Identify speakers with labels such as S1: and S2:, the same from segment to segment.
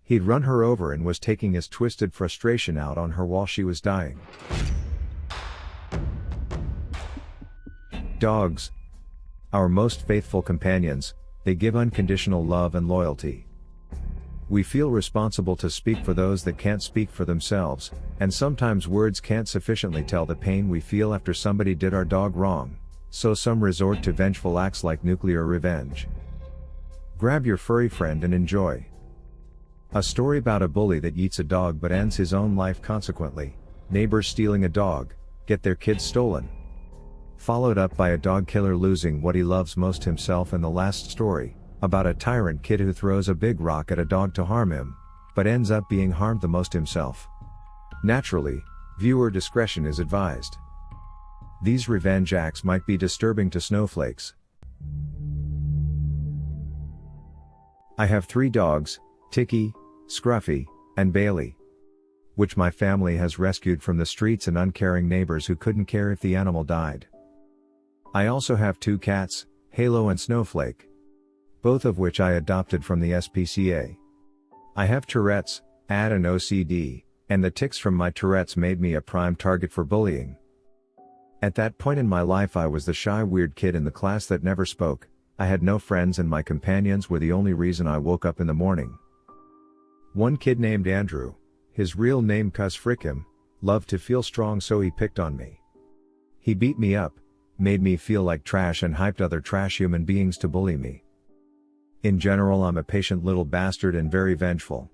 S1: He'd run her over and was taking his twisted frustration out on her while she was dying. Dogs. Our most faithful companions, they give unconditional love and loyalty. We feel responsible to speak for those that can't speak for themselves, and sometimes words can't sufficiently tell the pain we feel after somebody did our dog wrong, so some resort to vengeful acts like nuclear revenge. Grab your furry friend and enjoy. A story about a bully that eats a dog but ends his own life consequently. Neighbors stealing a dog, get their kids stolen. Followed up by a dog killer losing what he loves most, himself. And the last story, about a tyrant kid who throws a big rock at a dog to harm him, but ends up being harmed the most himself. Naturally, viewer discretion is advised. These revenge acts might be disturbing to snowflakes. I have 3 dogs, Tiki, Scruffy, and Bailey, which my family has rescued from the streets and uncaring neighbors who couldn't care if the animal died. I also have 2 cats, Halo and Snowflake, both of which I adopted from the SPCA. I have Tourette's, AD and OCD, and the tics from my Tourette's made me a prime target for bullying. At that point in my life I was the shy weird kid in the class that never spoke. I had no friends and my companions were the only reason I woke up in the morning. One kid named Andrew, his real name 'cause frick him, loved to feel strong, so he picked on me. He beat me up, made me feel like trash, and hyped other trash human beings to bully me. In general, I'm a patient little bastard and very vengeful.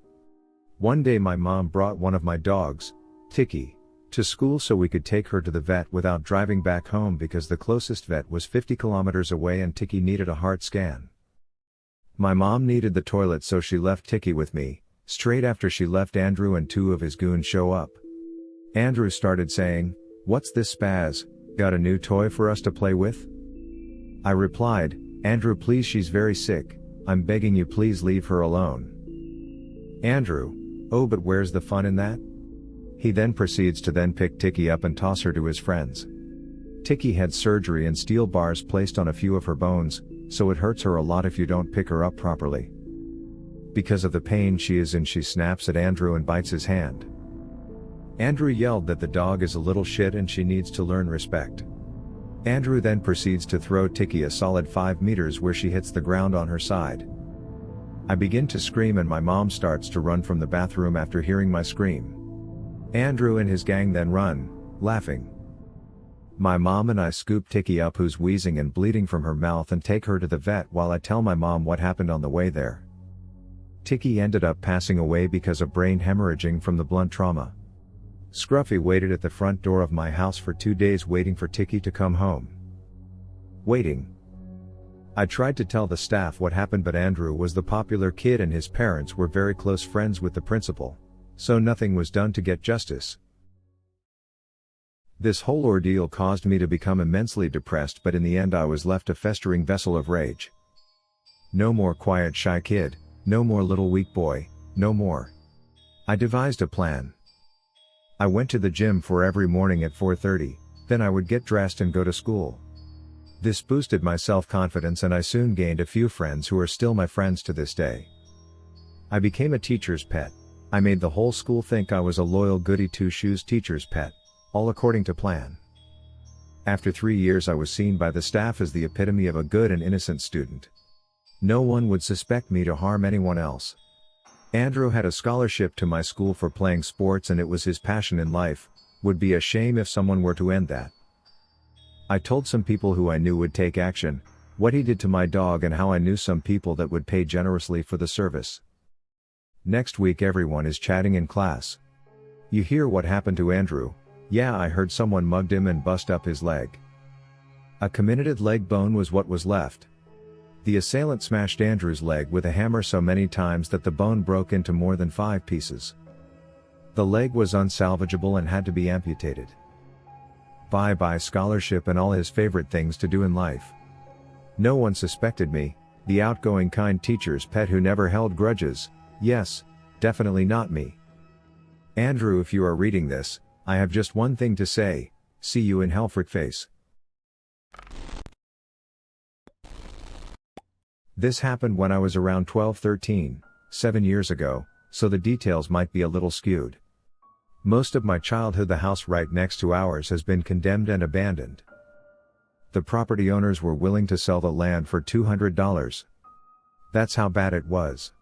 S1: One day my mom brought one of my dogs, Tiki, to school so we could take her to the vet without driving back home because the closest vet was 50 kilometers away and Tiki needed a heart scan. My mom needed the toilet, so she left Tiki with me. Straight after she left, Andrew and 2 of his goons show up. Andrew started saying, "What's this spaz, got a new toy for us to play with?" I replied, "Andrew, please, she's very sick, I'm begging you, please leave her alone." Andrew, "Oh, but where's the fun in that?" He then proceeds to pick Tiki up and toss her to his friends. Tiki had surgery and steel bars placed on a few of her bones, so it hurts her a lot if you don't pick her up properly. Because of the pain she is in, she snaps at Andrew and bites his hand. Andrew yelled that the dog is a little shit and she needs to learn respect. Andrew then proceeds to throw Tiki a solid 5 meters where she hits the ground on her side. I begin to scream and my mom starts to run from the bathroom after hearing my scream. Andrew and his gang then run, laughing. My mom and I scoop Tiki up, who's wheezing and bleeding from her mouth, and take her to the vet while I tell my mom what happened on the way there. Tiki ended up passing away because of brain hemorrhaging from the blunt trauma. Scruffy waited at the front door of my house for 2 days waiting for Tiki to come home. Waiting. I tried to tell the staff what happened, but Andrew was the popular kid and his parents were very close friends with the principal, so nothing was done to get justice. This whole ordeal caused me to become immensely depressed, but in the end I was left a festering vessel of rage. No more quiet shy kid, no more little weak boy, no more. I devised a plan. I went to the gym for every morning at 4:30, then I would get dressed and go to school. This boosted my self-confidence and I soon gained a few friends who are still my friends to this day. I became a teacher's pet. I made the whole school think I was a loyal goody two-shoes teacher's pet, all according to plan. After 3 years I was seen by the staff as the epitome of a good and innocent student. No one would suspect me to harm anyone else. Andrew had a scholarship to my school for playing sports and it was his passion in life. Would be a shame if someone were to end that. I told some people who I knew would take action, what he did to my dog and how I knew some people that would pay generously for the service. Next week everyone is chatting in class. "You hear what happened to Andrew?" "Yeah, I heard someone mugged him and bust up his leg." A comminuted leg bone was what was left. The assailant smashed Andrew's leg with a hammer so many times that the bone broke into more than 5 pieces. The leg was unsalvageable and had to be amputated. Bye-bye scholarship and all his favorite things to do in life. No one suspected me, the outgoing kind teacher's pet who never held grudges. Yes, definitely not me. Andrew, if you are reading this, I have just one thing to say, see you in hell, frickface. This happened when I was around 12-13, 7 years ago, so the details might be a little skewed. Most of my childhood, the house right next to ours has been condemned and abandoned. The property owners were willing to sell the land for $200. That's how bad it was.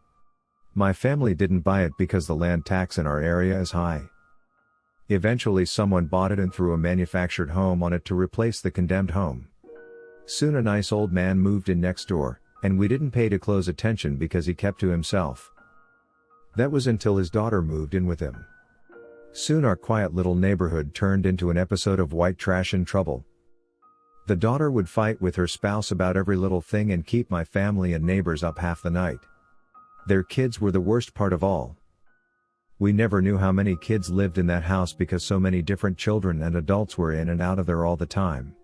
S1: My family didn't buy it because the land tax in our area is high. Eventually someone bought it and threw a manufactured home on it to replace the condemned home. Soon a nice old man moved in next door, and we didn't pay close attention because he kept to himself. That was until his daughter moved in with him. Soon our quiet little neighborhood turned into an episode of white trash and trouble. The daughter would fight with her spouse about every little thing and keep my family and neighbors up half the night. Their kids were the worst part of all. We never knew how many kids lived in that house because so many different children and adults were in and out of there all the time.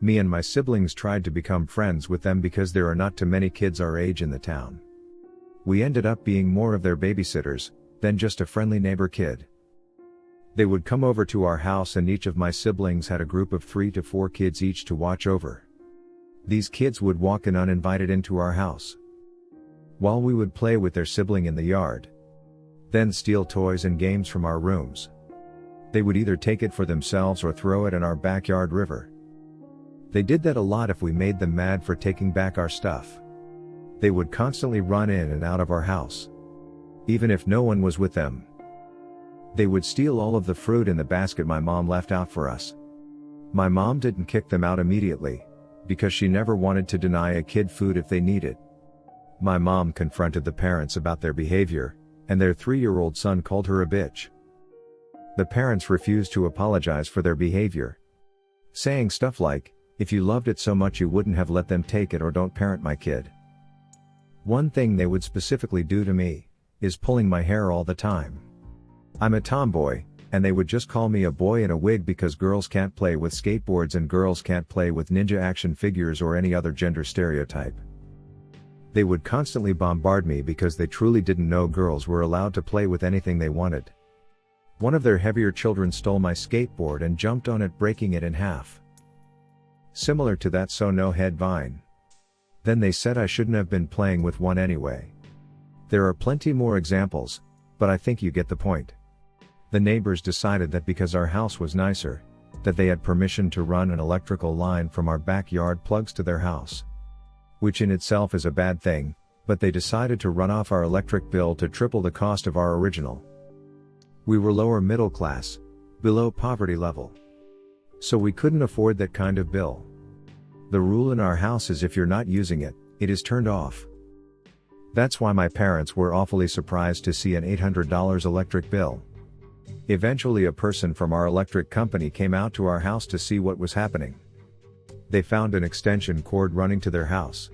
S1: Me and my siblings tried to become friends with them because there are not too many kids our age in the town. We ended up being more of their babysitters than just a friendly neighbor kid. They would come over to our house and each of my siblings had a group of 3 to 4 kids each to watch over. These kids would walk in uninvited into our house, while we would play with their sibling in the yard, then steal toys and games from our rooms. They would either take it for themselves or throw it in our backyard river. They did that a lot if we made them mad for taking back our stuff. They would constantly run in and out of our house, even if no one was with them. They would steal all of the fruit in the basket my mom left out for us. My mom didn't kick them out immediately, because she never wanted to deny a kid food if they need it. My mom confronted the parents about their behavior, and their 3-year-old son called her a bitch. The parents refused to apologize for their behavior, saying stuff like, "If you loved it so much you wouldn't have let them take it, or don't parent my kid." One thing they would specifically do to me is pulling my hair all the time. I'm a tomboy, and they would just call me a boy in a wig because girls can't play with skateboards and girls can't play with ninja action figures or any other gender stereotype. They would constantly bombard me because they truly didn't know girls were allowed to play with anything they wanted. One of their heavier children stole my skateboard and jumped on it, breaking it in half. Similar to that so no head vine. Then they said I shouldn't have been playing with one anyway. There are plenty more examples, but I think you get the point. The neighbors decided that because our house was nicer, that they had permission to run an electrical line from our backyard plugs to their house. Which in itself is a bad thing, but they decided to run off our electric bill to triple the cost of our original. We were lower middle class, below poverty level, so we couldn't afford that kind of bill. The rule in our house is if you're not using it, it is turned off. That's why my parents were awfully surprised to see an $800 electric bill. Eventually a person from our electric company came out to our house to see what was happening. They found an extension cord running to their house.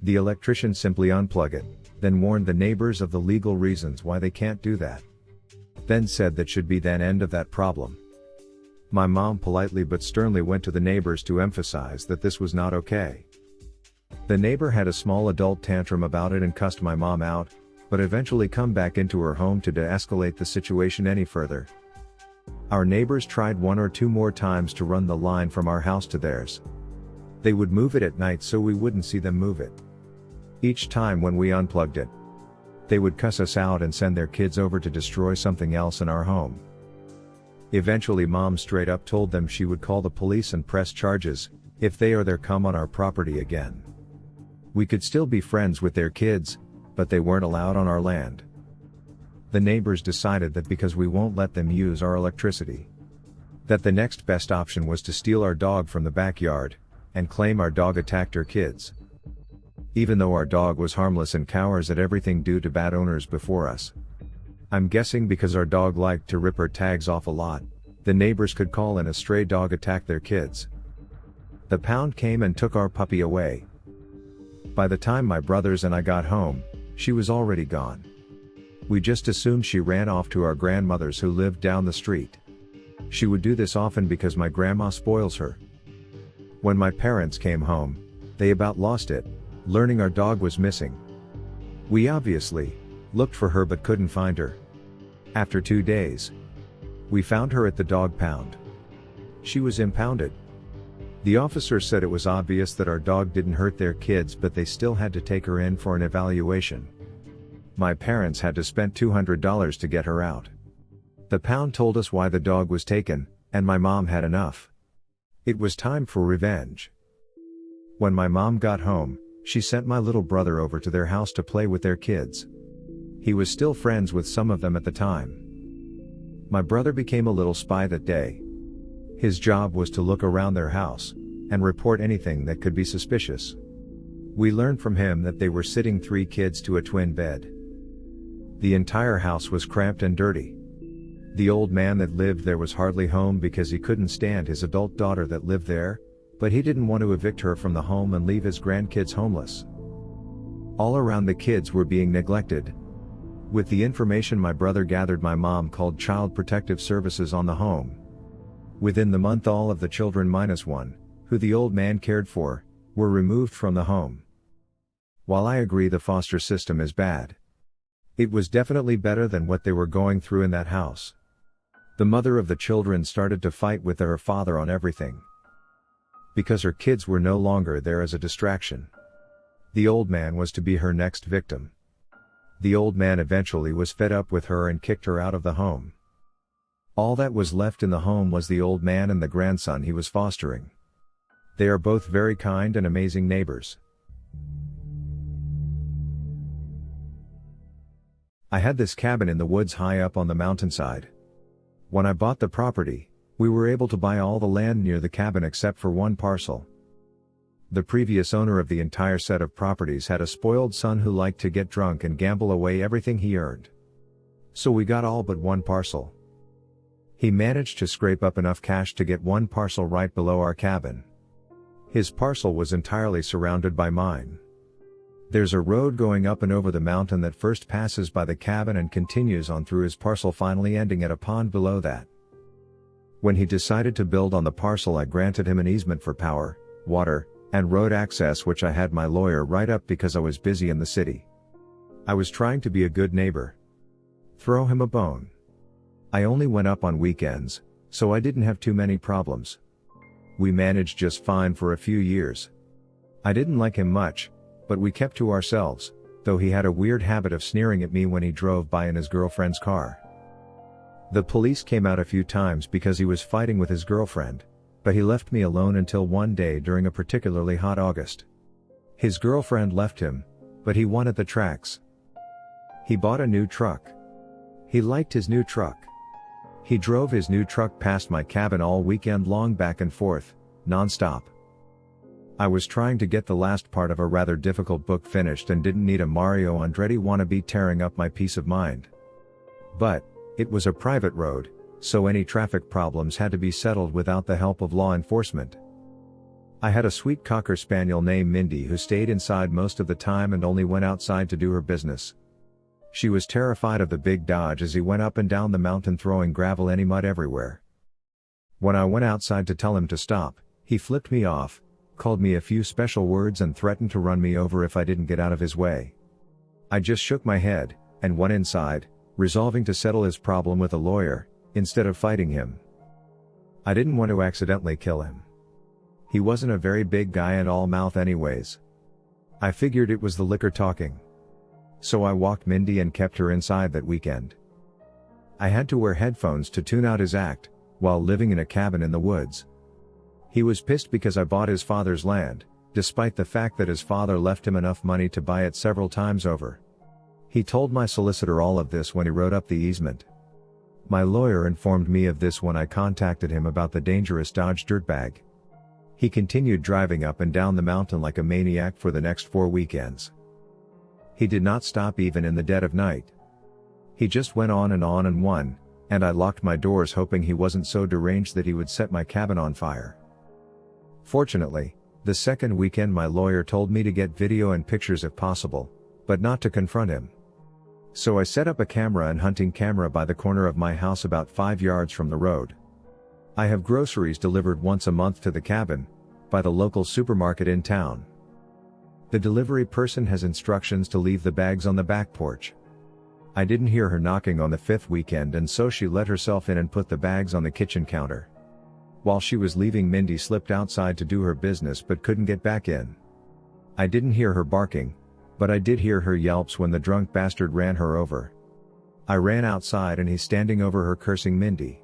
S1: The electrician simply unplugged it, then warned the neighbors of the legal reasons why they can't do that. Then said that should be the end of that problem. My mom politely but sternly went to the neighbors to emphasize that this was not okay. The neighbor had a small adult tantrum about it and cussed my mom out, but eventually come back into her home to de-escalate the situation any further. Our neighbors tried 1 or 2 more times to run the line from our house to theirs. They would move it at night so we wouldn't see them move it. Each time when we unplugged it, they would cuss us out and send their kids over to destroy something else in our home. Eventually mom straight up told them she would call the police and press charges if they or their come on our property again. We could still be friends with their kids, but they weren't allowed on our land. The neighbors decided that because we won't let them use our electricity, that the next best option was to steal our dog from the backyard, and claim our dog attacked our kids. Even though our dog was harmless and cowers at everything due to bad owners before us. I'm guessing because our dog liked to rip her tags off a lot, the neighbors could call in a stray dog attack their kids. The pound came and took our puppy away. By the time my brothers and I got home, she was already gone. We just assumed she ran off to our grandmother's who lived down the street. She would do this often because my grandma spoils her. When my parents came home, they about lost it, learning our dog was missing. We obviously looked for her but couldn't find her. After 2 days, we found her at the dog pound. She was impounded. The officer said it was obvious that our dog didn't hurt their kids, but they still had to take her in for an evaluation. My parents had to spend $200 to get her out. The pound told us why the dog was taken, and my mom had enough. It was time for revenge. When my mom got home, she sent my little brother over to their house to play with their kids. He was still friends with some of them at the time. My brother became a little spy that day. His job was to look around their house and report anything that could be suspicious. We learned from him that they were sitting 3 kids to a twin bed. The entire house was cramped and dirty. The old man that lived there was hardly home because he couldn't stand his adult daughter that lived there, but he didn't want to evict her from the home and leave his grandkids homeless. All around the kids were being neglected. With the information my brother gathered, my mom called Child Protective Services on the home. Within the month, all of the children minus one, who the old man cared for, were removed from the home. While I agree the foster system is bad, it was definitely better than what they were going through in that house. The mother of the children started to fight with her father on everything, because her kids were no longer there as a distraction. The old man was to be her next victim. The old man eventually was fed up with her and kicked her out of the home. All that was left in the home was the old man and the grandson he was fostering. They are both very kind and amazing neighbors. I had this cabin in the woods high up on the mountainside. When I bought the property, we were able to buy all the land near the cabin except for one parcel. The previous owner of the entire set of properties had a spoiled son who liked to get drunk and gamble away everything he earned. So we got all but one parcel. He managed to scrape up enough cash to get one parcel right below our cabin. His parcel was entirely surrounded by mine. There's a road going up and over the mountain that first passes by the cabin and continues on through his parcel, finally ending at a pond below that. When he decided to build on the parcel, I granted him an easement for power, water, and road access, which I had my lawyer write up because I was busy in the city. I was trying to be a good neighbor. Throw him a bone. I only went up on weekends, so I didn't have too many problems. We managed just fine for a few years. I didn't like him much, but we kept to ourselves, though he had a weird habit of sneering at me when he drove by in his girlfriend's car. The police came out a few times because he was fighting with his girlfriend, but he left me alone until one day during a particularly hot August. His girlfriend left him, but he wanted the tracks. He bought a new truck. He liked his new truck. He drove his new truck past my cabin all weekend long, back and forth, non-stop. I was trying to get the last part of a rather difficult book finished and didn't need a Mario Andretti wannabe tearing up my peace of mind. But it was a private road, so any traffic problems had to be settled without the help of law enforcement. I had a sweet Cocker Spaniel named Mindy who stayed inside most of the time and only went outside to do her business. She was terrified of the big Dodge as he went up and down the mountain throwing gravel and mud everywhere. When I went outside to tell him to stop, he flipped me off, called me a few special words and threatened to run me over if I didn't get out of his way. I just shook my head and went inside, resolving to settle his problem with a lawyer, instead of fighting him. I didn't want to accidentally kill him. He wasn't a very big guy and all mouth anyways. I figured it was the liquor talking. So I walked Mindy and kept her inside that weekend. I had to wear headphones to tune out his act, while living in a cabin in the woods. He was pissed because I bought his father's land, despite the fact that his father left him enough money to buy it several times over. He told my solicitor all of this when he wrote up the easement. My lawyer informed me of this when I contacted him about the dangerous Dodge dirtbag. He continued driving up and down the mountain like a maniac for the next 4 weekends. He did not stop even in the dead of night. He just went on and won, and I locked my doors hoping he wasn't so deranged that he would set my cabin on fire. Fortunately, the second weekend my lawyer told me to get video and pictures if possible, but not to confront him. So I set up a camera and hunting camera by the corner of my house about 5 yards from the road. I have groceries delivered once a month to the cabin, by the local supermarket in town. The delivery person has instructions to leave the bags on the back porch. I didn't hear her knocking on the 5th weekend, and so she let herself in and put the bags on the kitchen counter. While she was leaving, Mindy slipped outside to do her business but couldn't get back in. I didn't hear her barking, But I did hear her yelps when the drunk bastard ran her over. I ran outside and he's standing over her cursing Mindy.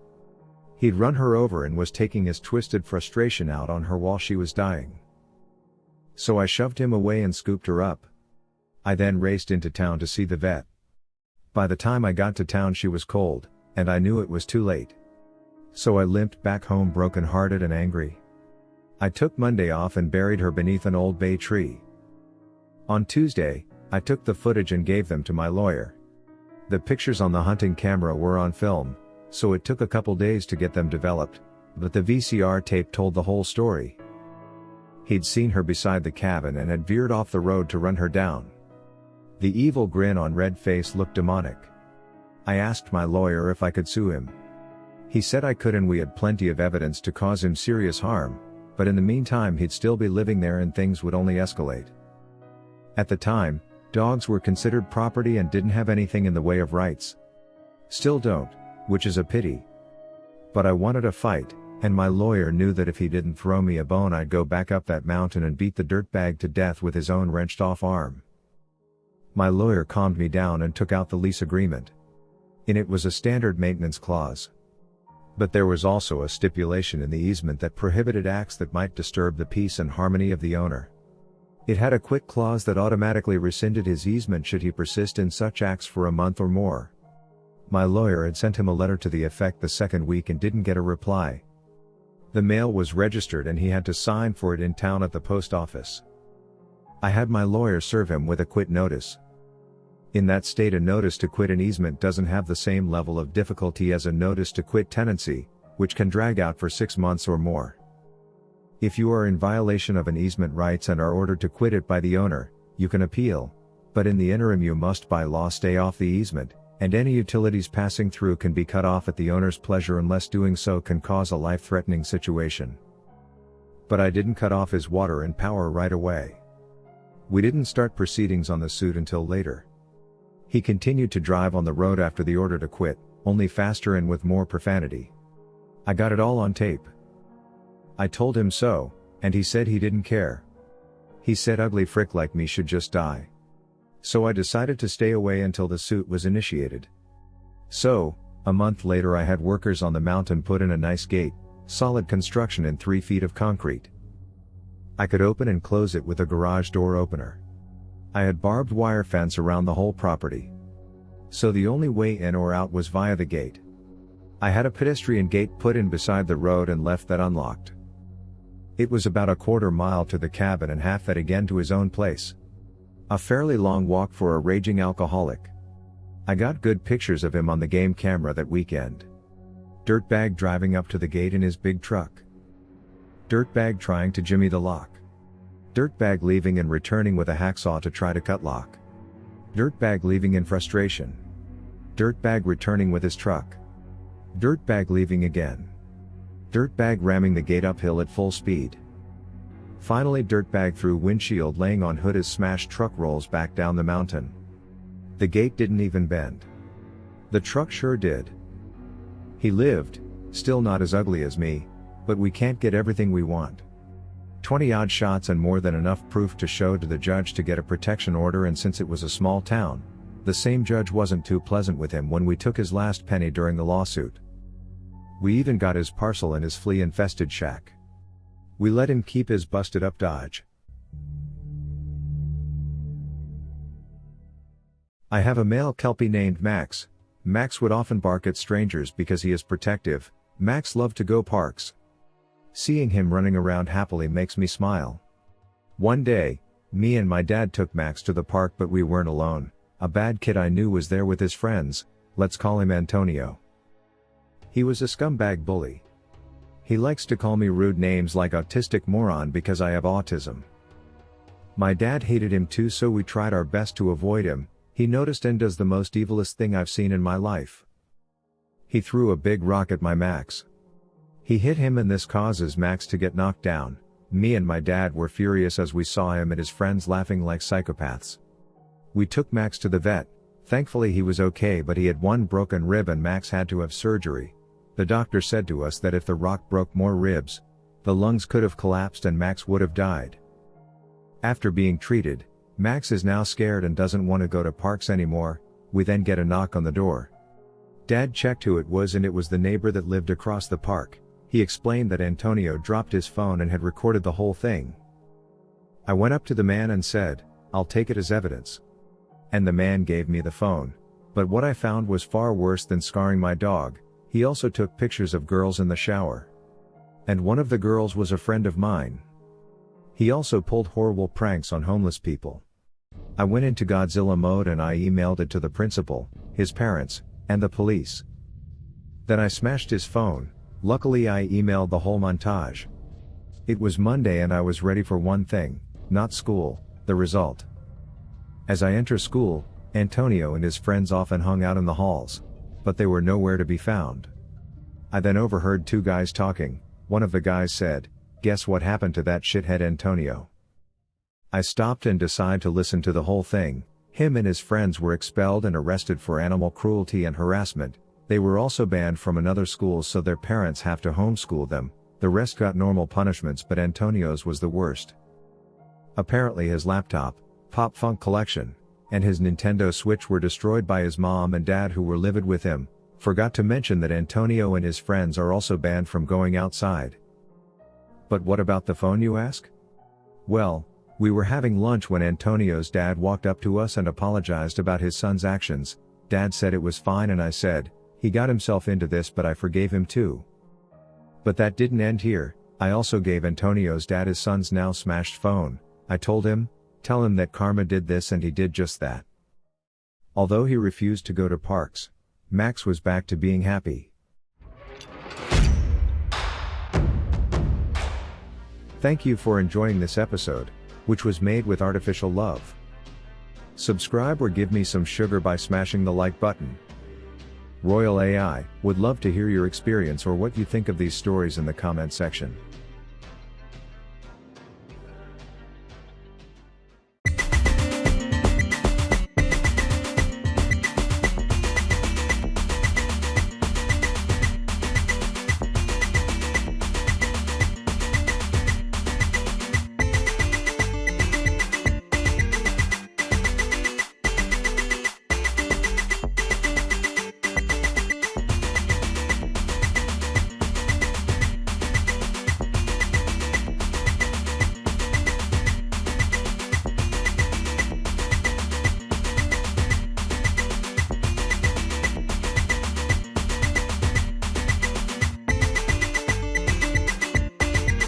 S1: He'd run her over and was taking his twisted frustration out on her while she was dying. So I shoved him away and scooped her up. I then raced into town to see the vet. By the time I got to town she was cold, and I knew it was too late. So I limped back home broken-hearted and angry. I took Monday off and buried her beneath an old bay tree. On Tuesday, I took the footage and gave them to my lawyer. The pictures on the hunting camera were on film, so it took a couple days to get them developed, but the VCR tape told the whole story. He'd seen her beside the cabin and had veered off the road to run her down. The evil grin on red face looked demonic. I asked my lawyer if I could sue him. He said I could and we had plenty of evidence to cause him serious harm, but in the meantime he'd still be living there and things would only escalate. At the time, dogs were considered property and didn't have anything in the way of rights. Still don't, which is a pity. But I wanted a fight, and my lawyer knew that if he didn't throw me a bone I'd go back up that mountain and beat the dirtbag to death with his own wrenched off arm. My lawyer calmed me down and took out the lease agreement. In it was a standard maintenance clause. But there was also a stipulation in the easement that prohibited acts that might disturb the peace and harmony of the owner. It had a quit clause that automatically rescinded his easement should he persist in such acts for a month or more. My lawyer had sent him a letter to the effect the second week and didn't get a reply. The mail was registered and he had to sign for it in town at the post office. I had my lawyer serve him with a quit notice. In that state, a notice to quit an easement doesn't have the same level of difficulty as a notice to quit tenancy, which can drag out for 6 months or more. If you are in violation of an easement rights and are ordered to quit it by the owner, you can appeal, but in the interim you must by law stay off the easement, and any utilities passing through can be cut off at the owner's pleasure unless doing so can cause a life-threatening situation. But I didn't cut off his water and power right away. We didn't start proceedings on the suit until later. He continued to drive on the road after the order to quit, only faster and with more profanity. I got it all on tape. I told him so, and he said he didn't care. He said ugly frick like me should just die. So I decided to stay away until the suit was initiated. So, a month later I had workers on the mountain put in a nice gate, solid construction in 3 feet of concrete. I could open and close it with a garage door opener. I had barbed wire fence around the whole property. So the only way in or out was via the gate. I had a pedestrian gate put in beside the road and left that unlocked. It was about a quarter mile to the cabin and half that again to his own place. A fairly long walk for a raging alcoholic. I got good pictures of him on the game camera that weekend. Dirtbag driving up to the gate in his big truck. Dirtbag trying to jimmy the lock. Dirtbag leaving and returning with a hacksaw to try to cut lock. Dirtbag leaving in frustration. Dirtbag returning with his truck. Dirtbag leaving again. Dirtbag ramming the gate uphill at full speed. Finally dirtbag through windshield laying on hood as smashed truck rolls back down the mountain. The gate didn't even bend. The truck sure did. He lived, still not as ugly as me, but we can't get everything we want. 20-odd shots and more than enough proof to show to the judge to get a protection order, and since it was a small town, the same judge wasn't too pleasant with him when we took his last penny during the lawsuit. We even got his parcel and his flea-infested shack. We let him keep his busted-up Dodge. I have a male Kelpie named Max. Max would often bark at strangers because he is protective. Max loved to go parks. Seeing him running around happily makes me smile. One day, me and my dad took Max to the park, but we weren't alone. A bad kid I knew was there with his friends. Let's call him Antonio. He was a scumbag bully. He likes to call me rude names like autistic moron because I have autism. My dad hated him too, so we tried our best to avoid him. He noticed and does the most evilest thing I've seen in my life. He threw a big rock at my Max. He hit him and this causes Max to get knocked down. Me and my dad were furious as we saw him and his friends laughing like psychopaths. We took Max to the vet. Thankfully he was okay, but he had one broken rib and Max had to have surgery. The doctor said to us that if the rock broke more ribs, the lungs could have collapsed and Max would have died. After being treated, Max is now scared and doesn't want to go to parks anymore. We then get a knock on the door. Dad checked who it was, and it was the neighbor that lived across the park. He explained that Antonio dropped his phone and had recorded the whole thing. I went up to the man and said, "I'll take it as evidence." And the man gave me the phone. But what I found was far worse than scarring my dog. He also took pictures of girls in the shower. And one of the girls was a friend of mine. He also pulled horrible pranks on homeless people. I went into Godzilla mode and I emailed it to the principal, his parents, and the police. Then I smashed his phone. Luckily I emailed the whole montage. It was Monday and I was ready for one thing, not school, the result. As I enter school, Antonio and his friends often hung out in the halls. But they were nowhere to be found. I then overheard two guys talking. One of the guys said, "Guess what happened to that shithead Antonio?" I stopped and decided to listen to the whole thing. Him and his friends were expelled and arrested for animal cruelty and harassment. They were also banned from another school, so their parents have to homeschool them. The rest got normal punishments, but Antonio's was the worst. Apparently his laptop, Pop Funk collection, and his Nintendo Switch were destroyed by his mom and dad, who were livid with him. Forgot to mention that Antonio and his friends are also banned from going outside. But what about the phone, you ask? Well, we were having lunch when Antonio's dad walked up to us and apologized about his son's actions. Dad said it was fine and I said, he got himself into this, but I forgave him too. But that didn't end here. I also gave Antonio's dad his son's now smashed phone. I told him, tell him that karma did this, and he did just that. Although he refused to go to parks, Max was back to being happy. Thank you for enjoying this episode, which was made with artificial love. Subscribe or give me some sugar by smashing the like button. Royal AI would love to hear your experience or what you think of these stories in the comment section.